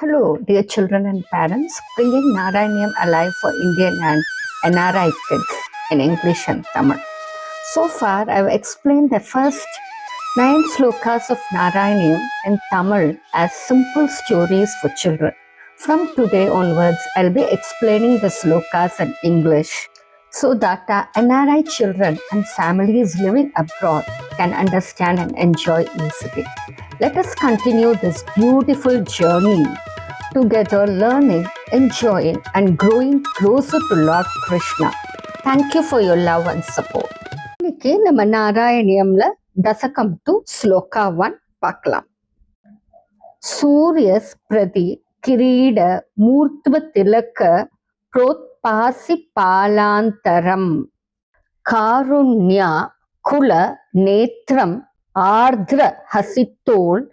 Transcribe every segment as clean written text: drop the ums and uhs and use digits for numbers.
Hello, dear children and parents, bringing Narayaniam alive for Indian and NRI kids in English and Tamil. So far, I've explained the first 9 slokas of Narayaniam in Tamil as simple stories for children. From today onwards, I'll be explaining the slokas in English so that our NRI children and families living abroad can understand and enjoy easily. Let us continue this beautiful journey together, learning, enjoying, and growing closer to Lord Krishna. Thank you for your love and support. இன்னைக்கு நம்ம நாராயணியம்ல தசகம் to shloka 1 பார்க்கலாம். சூரிய பிரதி கிரீட மூர்த்வ திலக்க புரோத்பாசி பாலாந்தரம் காருண்யா குல நேத்ரம் ஆர்திர ஹசித்தோல்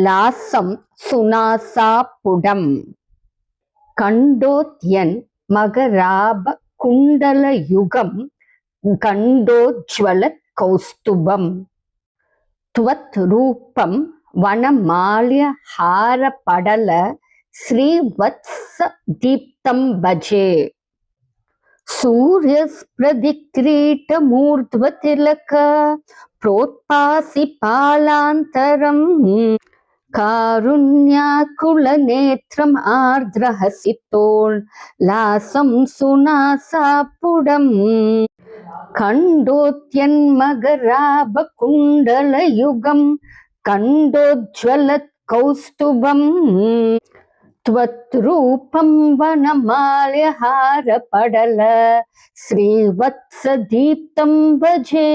லாசம் சுனாசாபுடம் கண்டோத்யன் மகராப குண்டல யுகம் கண்டோஜ்வல கௌஸ்துபம் துவத் ரூபம் வனமால்ய ஹார படல ஸ்ரீவத்ஸ தீப்தம் பஜே சூரியஸ்பிரதிக்ரீட மூர்த்வ திலக புரோத்பாசி பாலாந்தரம் காருண்யாகுலநேத்ரம் ஆர்திரஹசித்தோல் லாசம் சுனாசாபுடம் கண்டோத்யன்மகராப குண்டலயுகம் கண்டோஜ்வலத் கௌஸ்துபம் त्वद्रूपं वनमाल्यहार पडल ஸ்ரீவத்ஸ தீப்தம் பஜே.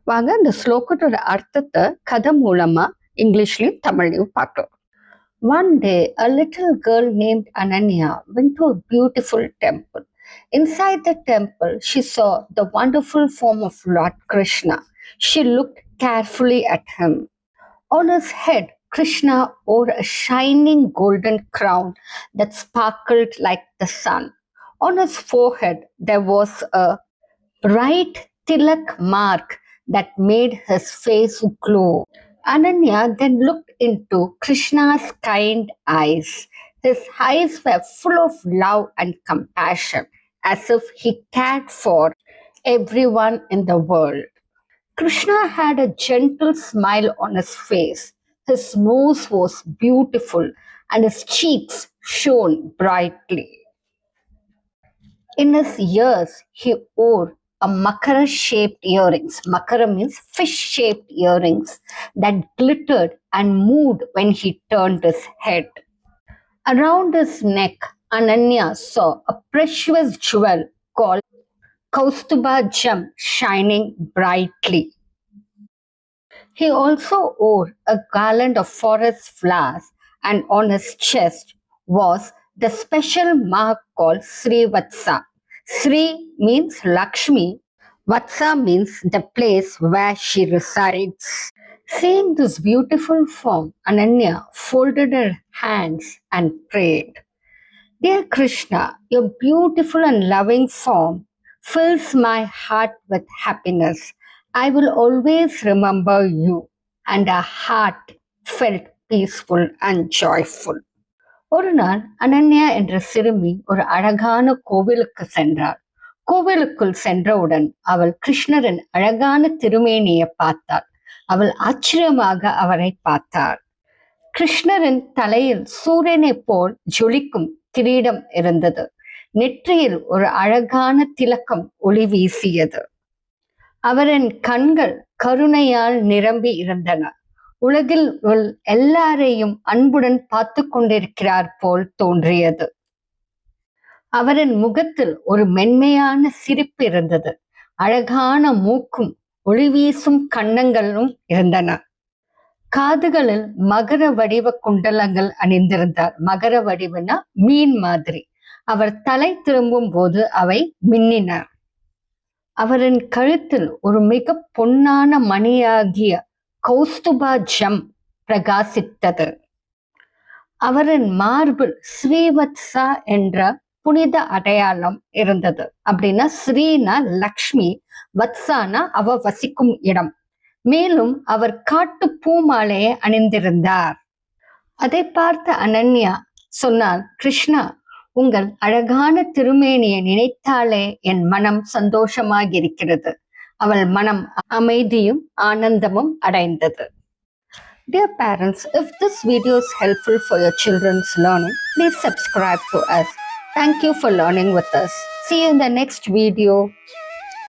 வாங்க இந்த ஸ்லோகத்தோட அர்த்தத்தை கதை மூலமா இங்கிலீஷ்லயும் தமிழ்லையும் பார்க்கலாம். One day, a little girl named Ananya went to a beautiful temple. Inside the temple, she saw the wonderful form of Lord Krishna. She looked carefully at him. On his head, Krishna wore a shining golden crown that sparkled like the sun. On his forehead, there was a bright tilak mark that made his face glow. Ananya then looked into Krishna's kind eyes. His eyes were full of love and compassion, as if he cared for everyone in the world. Krishna had a gentle smile on his face. His nose was beautiful and his cheeks shone brightly. In his ears, he wore a makara-shaped earrings. Makara means fish-shaped earrings that glittered and moved when he turned his head. Around his neck, Ananya saw a precious jewel called Kaustuba gem shining brightly. He also wore a garland of forest flowers, and on his chest was the special mark called Srivatsa. Sri means Lakshmi. Vatsa means the place where she resides. Seeing this beautiful form, Ananya folded her hands and prayed. Dear Krishna, your beautiful and loving form fills my heart with happiness. I will always remember you, and our heart felt peaceful and joyful. ஒரு நாள் அனன்யா என்ற சிறுமி ஒரு அழகான கோவிலுக்கு சென்றாள். கோவிலுக்குள் சென்றவுடன் அவள் கிருஷ்ணரின் அழகான திருமேனியை பார்த்தாள். அவள் ஆச்சரியமாக அவரை பார்த்தாள். கிருஷ்ணரின் தலையில் சூரியனை போல் ஜொலிக்கும் கிரீடம் இருந்தது. நெற்றியில் ஒரு அழகான திலக்கம் ஒளி வீசியது. அவரின் கண்கள் கருணையால் நிரம்பி இருந்தன. உலகில் எல்லாரையும் அன்புடன் பார்த்து கொண்டிருக்கிறார் போல் தோன்றியது. அவரின் முகத்தில் ஒரு மென்மையான சிரிப்பு இருந்தது. அழகான மூக்கும் ஒளி வீசும் கன்னங்களும் இருந்தன. காதுகளில் மகர வடிவ குண்டலங்கள் அணிந்திருந்தார். மகர வடிவனா மீன் மாதிரி. அவர் தலை திரும்பும் போது அவை மின்னின. அவரின் கழுத்தில் ஒரு மிக பொன்னான மணியாகிய கௌஸ்துபா ஜம் பிரகாசித்தது. அவரின் மார்பில் ஸ்ரீவத்சா என்ற புனித அடையாளம் இருந்தது. அப்படின்னா ஸ்ரீனா லக்ஷ்மி, வத்சானா அவ வசிக்கும் இடம். மேலும் அவர் காட்டு பூமாலையை அணிந்திருந்தார். அதை பார்த்த அனன்யா சொன்னாள், கிருஷ்ணா, உங்கள் அழகான திருமேனியை நினைத்தாலே என் மனம் சந்தோஷமாகிருக்கிறது. அவள் மனம் அமைதியும் ஆனந்தமும் அடைந்தது. Dear parents, if this video is helpful for your children's learning, please subscribe to us. Thank you for learning with us. See you in the next video.